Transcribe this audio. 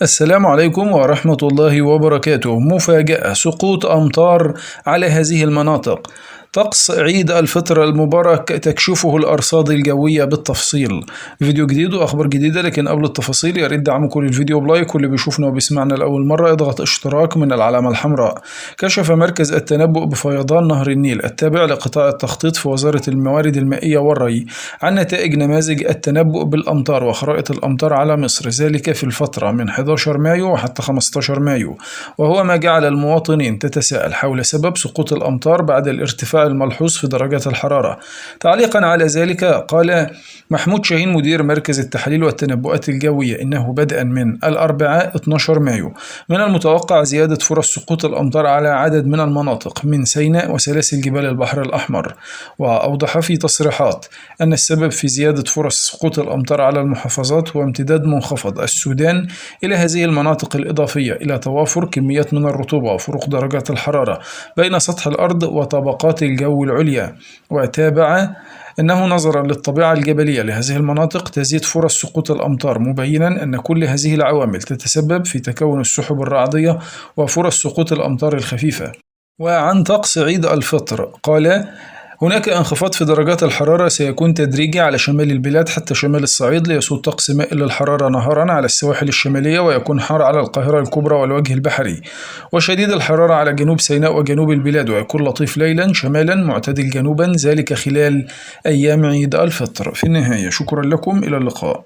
السلام عليكم ورحمة الله وبركاته. مفاجأة: سقوط أمطار على هذه المناطق. طقس عيد الفطر المبارك تكشفه الأرصاد الجوية بالتفصيل. فيديو جديد وأخبار جديدة، لكن قبل التفاصيل يا ريت دعمكم للفيديو بلايك، واللي بيشوفنا وبيسمعنا لأول مرة يضغط اشتراك من العلامة الحمراء. كشف مركز التنبؤ بفيضان نهر النيل التابع لقطاع التخطيط في وزارة الموارد المائية والري عن نتائج نماذج التنبؤ بالأمطار وخرائط الأمطار على مصر، ذلك في الفترة من 11 مايو وحتى 15 مايو، وهو ما جعل المواطنين تتساءل حول سبب سقوط الأمطار بعد الارتفاع الملحوظ في درجات الحرارة. تعليقا على ذلك قال محمود شاهين مدير مركز التحليل والتنبؤات الجوية إنه بدءا من الأربعاء 12 مايو من المتوقع زيادة فرص سقوط الأمطار على عدد من المناطق من سيناء وسلاسل جبال البحر الأحمر. وأوضح في تصريحات أن السبب في زيادة فرص سقوط الأمطار على المحافظات هو امتداد منخفض السودان إلى هذه المناطق، الإضافية إلى توافر كميات من الرطوبة وفروق درجات الحرارة بين سطح الأرض وطبقات الجو العليا. وتابع أنه نظرا للطبيعة الجبلية لهذه المناطق تزيد فرص سقوط الأمطار، مبينا أن كل هذه العوامل تتسبب في تكون السحب الرعدية وفرص سقوط الأمطار الخفيفة. وعن طقس عيد الفطر قال هناك انخفاض في درجات الحرارة سيكون تدريجي على شمال البلاد حتى شمال الصعيد، ليسود طقس مائل للحرارة نهارا على السواحل الشمالية، ويكون حار على القاهرة الكبرى والوجه البحري، وشديد الحرارة على جنوب سيناء وجنوب البلاد، ويكون لطيف ليلا شمالا معتدل جنوبا، ذلك خلال أيام عيد الفطر. في النهاية شكرا لكم، إلى اللقاء.